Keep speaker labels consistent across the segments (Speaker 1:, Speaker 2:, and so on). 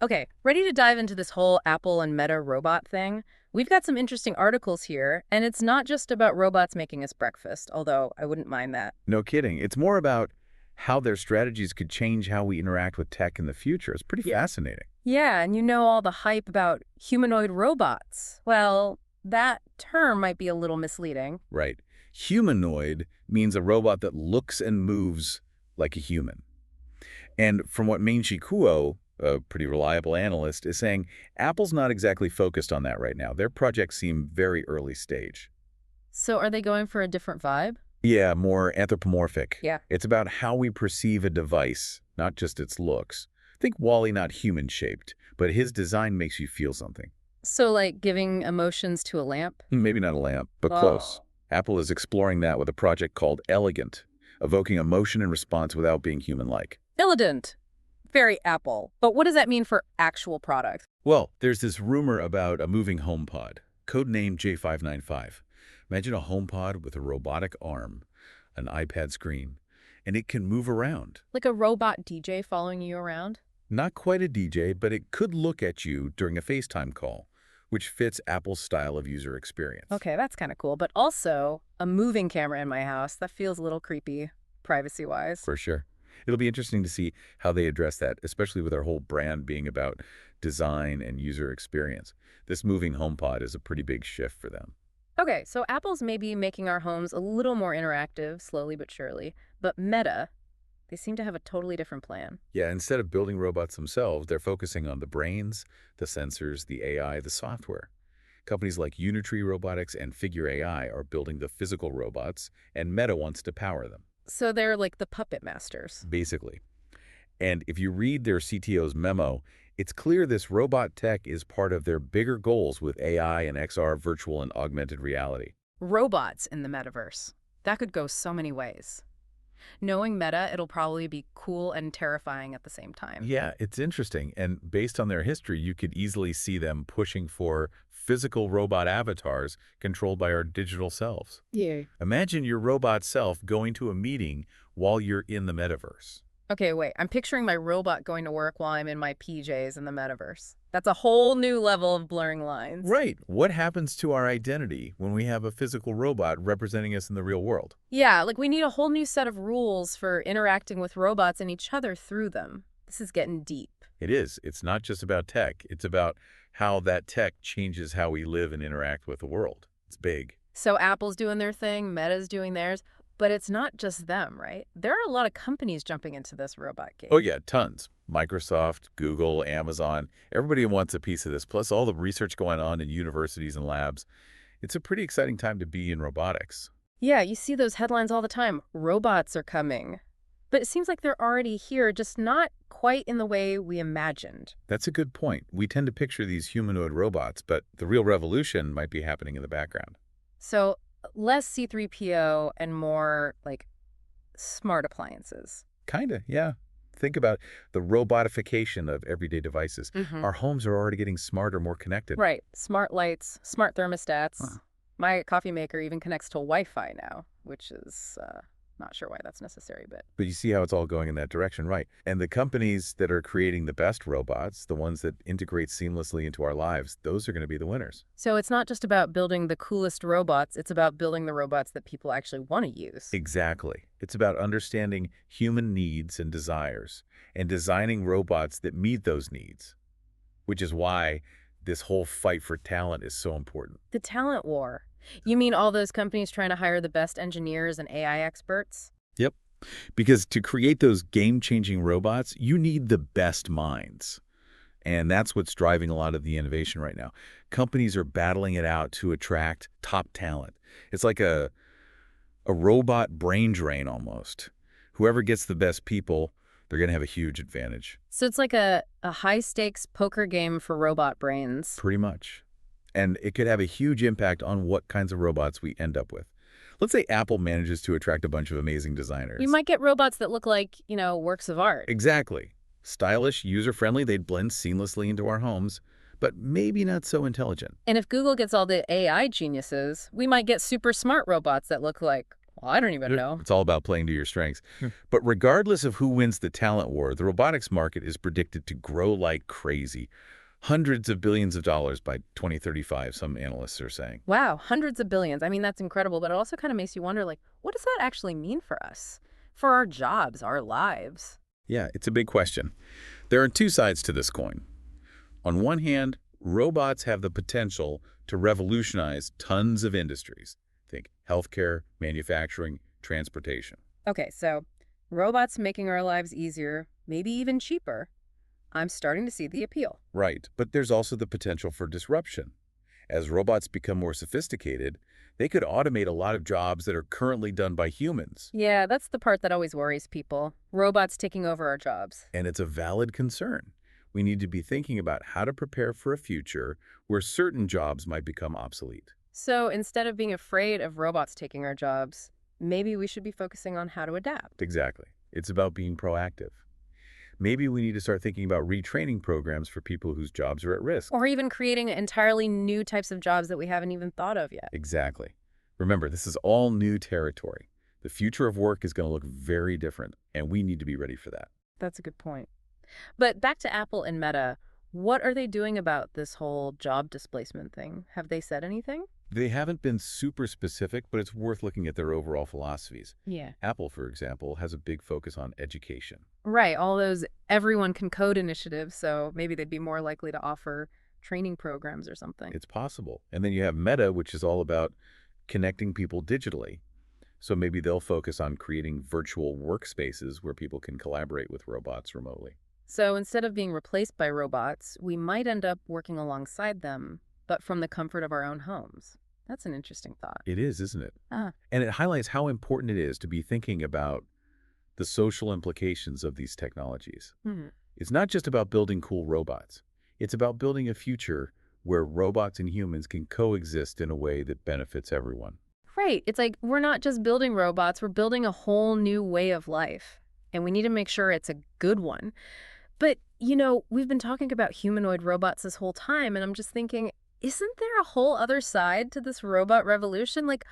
Speaker 1: Okay, ready to dive into this whole Apple and Meta robot thing? We've got some interesting articles here, and it's not just about robots making us breakfast, although I wouldn't mind that.
Speaker 2: No kidding. It's more about how their strategies could change how we interact with tech in the future. It's pretty fascinating.
Speaker 1: Yeah, and you know all the hype about humanoid robots. Well, that term might be a little misleading.
Speaker 2: Right. Humanoid means a robot that looks and moves like a human. And from what Ming-Chi Kuo, a pretty reliable analyst, is saying, Apple's not exactly focused on that right now. Their projects seem very early stage.
Speaker 1: So are they going for a different vibe?
Speaker 2: Yeah, more anthropomorphic.
Speaker 1: Yeah.
Speaker 2: It's about how we perceive a device, not just its looks. Think Wall-E not human-shaped, but his design makes you feel something.
Speaker 1: So like giving emotions to a lamp?
Speaker 2: Maybe not a lamp, but
Speaker 1: Oh.
Speaker 2: close. Apple is exploring that with a project called Elegant, evoking emotion and response without being human-like.
Speaker 1: Elegant. Very Apple. But what does that mean for actual products?
Speaker 2: Well, there's this rumor about a moving HomePod, codenamed J595. Imagine a HomePod with a robotic arm, an iPad screen, and it can move around.
Speaker 1: Like a robot DJ following you around?
Speaker 2: Not quite a DJ, but it could look at you during a FaceTime call, which fits Apple's style of user experience.
Speaker 1: Okay, that's kind of cool. But also, a moving camera in my house, that feels a little creepy, privacy-wise.
Speaker 2: For sure. It'll be interesting to see how they address that, especially with our whole brand being about design and user experience. This moving HomePod is a pretty big shift for them.
Speaker 1: Okay, so Apple's maybe making our homes a little more interactive, slowly but surely. But Meta, they seem to have a totally different plan.
Speaker 2: Yeah, instead of building robots themselves, they're focusing on the brains, the sensors, the AI, the software. Companies like Unitree Robotics and Figure AI are building the physical robots, and Meta wants to power them,
Speaker 1: So they're like the puppet masters.
Speaker 2: basically. And if you read their CTO's memo, it's clear this robot tech is part of their bigger goals with AI and XR, virtual and augmented reality.
Speaker 1: Robots in the metaverse. That could go so many ways. Knowing Meta, it'll probably be cool and terrifying at the same time.
Speaker 2: Yeah, it's interesting. And based on their history, you could easily see them pushing for physical robot avatars controlled by our digital selves.
Speaker 1: Yeah.
Speaker 2: Imagine your robot self going to a meeting while you're in the metaverse.
Speaker 1: Okay, wait. I'm picturing my robot going to work while I'm in my PJs in the metaverse. That's a whole new level of blurring lines.
Speaker 2: Right. What happens to our identity when we have a physical robot representing us in the real world?
Speaker 1: Yeah, like we need a whole new set of rules for interacting with robots and each other through them. This is getting deep.
Speaker 2: It is. It's not just about tech. It's about how that tech changes how we live and interact with the world. It's big.
Speaker 1: So Apple's doing their thing, Meta's doing theirs, but it's not just them, right? There are a lot of companies jumping into this robot game.
Speaker 2: Oh, yeah, tons. Microsoft, Google, Amazon. Everybody wants a piece of this, plus all the research going on in universities and labs. It's a pretty exciting time to be in robotics.
Speaker 1: Yeah, you see those headlines all the time. Robots are coming. But it seems like they're already here, just not quite in the way we imagined.
Speaker 2: That's a good point. We tend to picture these humanoid robots, but the real revolution might be happening in the background.
Speaker 1: So less C3PO and more like smart appliances.
Speaker 2: Kinda, yeah. Think about the robotification of everyday devices. Our homes are already getting smarter, more connected.
Speaker 1: Right. Smart lights, smart thermostats.
Speaker 2: Huh.
Speaker 1: My coffee maker even connects to Wi-Fi now, which is not sure why that's necessary, but...
Speaker 2: But you see how it's all going in that direction, right? And the companies that are creating the best robots, the ones that integrate seamlessly into our lives, those are going to be the winners.
Speaker 1: So it's not just about building the coolest robots, it's about building the robots that people actually want to use.
Speaker 2: Exactly. It's about understanding human needs and desires and designing robots that meet those needs, which is why this whole fight for talent is so important.
Speaker 1: The talent war. You mean all those companies trying to hire the best engineers and AI experts?
Speaker 2: Yep. Because to create those game-changing robots, you need the best minds. And that's what's driving a lot of the innovation right now. Companies are battling it out to attract top talent. It's like a robot brain drain almost. Whoever gets the best people, they're going to have a huge advantage.
Speaker 1: So it's like a high-stakes poker game for robot brains.
Speaker 2: Pretty much. And it could have a huge impact on what kinds of robots we end up with. Let's say Apple manages to attract a bunch of amazing designers.
Speaker 1: We might get robots that look like, works of art.
Speaker 2: Exactly. Stylish, user-friendly, they'd blend seamlessly into our homes, but maybe not so intelligent.
Speaker 1: And if Google gets all the AI geniuses, we might get super smart robots that look like Well, I don't even know.
Speaker 2: It's all about playing to your strengths. But regardless of who wins the talent war, the robotics market is predicted to grow like crazy. Hundreds of billions of dollars by 2035, some analysts are saying.
Speaker 1: Wow, hundreds of billions. I mean, that's incredible, but it also kind of makes you wonder, like, what does that actually mean for us? For our jobs, our lives?
Speaker 2: Yeah, it's a big question. There are two sides to this coin. On one hand, robots have the potential to revolutionize tons of industries. Think healthcare, manufacturing, transportation.
Speaker 1: Okay, so robots making our lives easier, maybe even cheaper. I'm starting to see the appeal.
Speaker 2: Right, but there's also the potential for disruption. As robots become more sophisticated, they could automate a lot of jobs that are currently done by humans.
Speaker 1: Yeah, that's the part that always worries people. Robots taking over our jobs.
Speaker 2: And it's a valid concern. We need to be thinking about how to prepare for a future where certain jobs might become obsolete.
Speaker 1: So instead of being afraid of robots taking our jobs, maybe we should be focusing on how to adapt.
Speaker 2: Exactly. It's about being proactive. Maybe we need to start thinking about retraining programs for people whose jobs are at risk.
Speaker 1: Or even creating entirely new types of jobs that we haven't even thought of yet.
Speaker 2: Exactly. Remember, this is all new territory. The future of work is going to look very different, and we need to be ready for that.
Speaker 1: That's a good point. But back to Apple and Meta, what are they doing about this whole job displacement thing? Have they said anything?
Speaker 2: They haven't been super specific, but it's worth looking at their overall philosophies.
Speaker 1: Yeah.
Speaker 2: Apple, for example, has a big focus on education.
Speaker 1: Right, all those everyone can code initiatives, so maybe they'd be more likely to offer training programs or something.
Speaker 2: It's possible. And then you have Meta, which is all about connecting people digitally. So maybe they'll focus on creating virtual workspaces where people can collaborate with robots remotely.
Speaker 1: So instead of being replaced by robots, we might end up working alongside them, but from the comfort of our own homes. That's an interesting thought.
Speaker 2: It is, isn't it?
Speaker 1: Ah.
Speaker 2: And it highlights how important it is to be thinking about the social implications of these technologies.
Speaker 1: Mm-hmm.
Speaker 2: It's not just about building cool robots. It's about building a future where robots and humans can coexist in a way that benefits everyone.
Speaker 1: Right. It's like we're not just building robots, we're building a whole new way of life. And we need to make sure it's a good one. But, you know, we've been talking about humanoid robots this whole time, and I'm just thinking, isn't there a whole other side to this robot revolution? Like,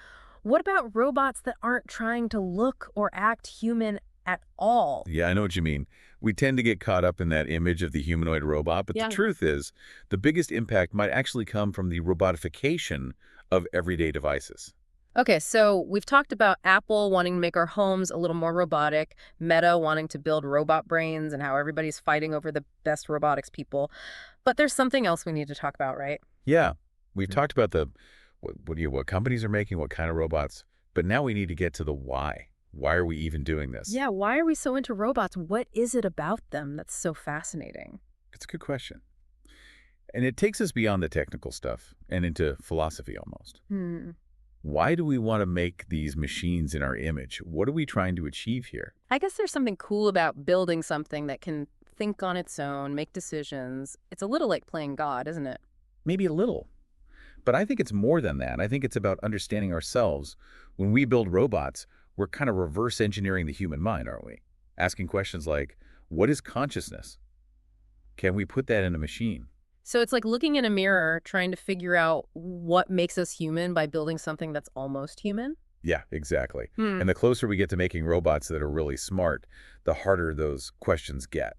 Speaker 1: what about robots that aren't trying to look or act human at all?
Speaker 2: Yeah, I know what you mean. We tend to get caught up in that image of the humanoid robot, but
Speaker 1: Yeah.
Speaker 2: the truth is, the biggest impact might actually come from the robotification of everyday devices.
Speaker 1: Okay, so we've talked about Apple wanting to make our homes a little more robotic, Meta wanting to build robot brains, and how everybody's fighting over the best robotics people. But there's something else we need to talk about, right?
Speaker 2: Yeah, we've talked about what companies are making, what kind of robots, but now we need to get to the why. Why are we even doing this?
Speaker 1: Yeah, why are we so into robots? What is it about them that's so fascinating?
Speaker 2: It's a good question. And it takes us beyond the technical stuff and into philosophy almost. Why do we want to make these machines in our image? What are we trying to achieve here?
Speaker 1: I guess there's something cool about building something that can think on its own, make decisions. It's a little like playing God, isn't it?
Speaker 2: Maybe a little. But I think it's more than that. I think it's about understanding ourselves. When we build robots, we're kind of reverse engineering the human mind, aren't we? Asking questions like, what is consciousness? Can we put that in a machine?
Speaker 1: So it's like looking in a mirror, trying to figure out what makes us human by building something that's almost human?
Speaker 2: Yeah, exactly. And the closer we get to making robots that are really smart, the harder those questions get.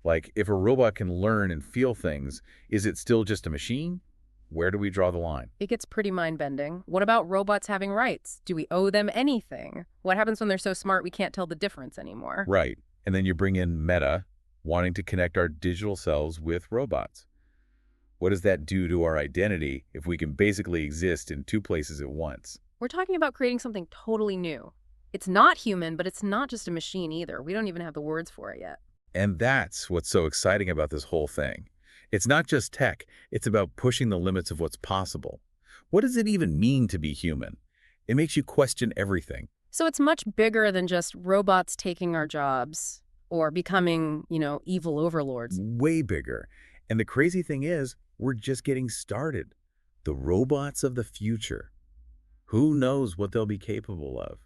Speaker 2: Like, if a robot can learn and feel things, is it still just a machine? Where do we draw the line?
Speaker 1: It gets pretty mind-bending. What about robots having rights? Do we owe them anything? What happens when they're so smart we can't tell the difference anymore?
Speaker 2: Right. And then you bring in Meta, wanting to connect our digital selves with robots. What does that do to our identity if we can basically exist in two places at once?
Speaker 1: We're talking about creating something totally new. It's not human, but it's not just a machine either. We don't even have the words for it yet.
Speaker 2: And that's what's so exciting about this whole thing. It's not just tech. It's about pushing the limits of what's possible. What does it even mean to be human? It makes you question everything.
Speaker 1: So it's much bigger than just robots taking our jobs or becoming, evil overlords.
Speaker 2: Way bigger. And the crazy thing is, we're just getting started. The robots of the future. Who knows what they'll be capable of?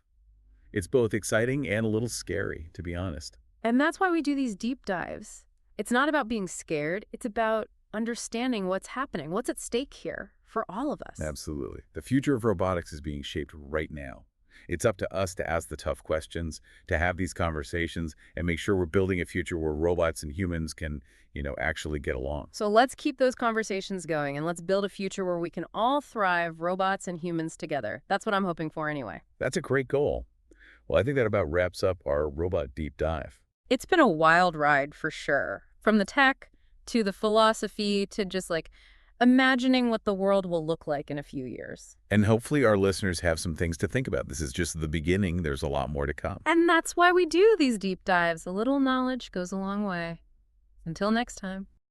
Speaker 2: It's both exciting and a little scary, to be honest.
Speaker 1: And that's why we do these deep dives. It's not about being scared. It's about understanding what's happening, what's at stake here for all of us.
Speaker 2: Absolutely. The future of robotics is being shaped right now. It's up to us to ask the tough questions, to have these conversations, and make sure we're building a future where robots and humans can, actually get along.
Speaker 1: So let's keep those conversations going, and let's build a future where we can all thrive, robots and humans together. That's what I'm hoping for anyway.
Speaker 2: That's a great goal. Well, I think that about wraps up our robot deep dive.
Speaker 1: It's been a wild ride for sure. From the tech to the philosophy to just imagining what the world will look like in a few years.
Speaker 2: And hopefully our listeners have some things to think about. This is just the beginning. There's a lot more to come.
Speaker 1: And that's why we do these deep dives. A little knowledge goes a long way. Until next time.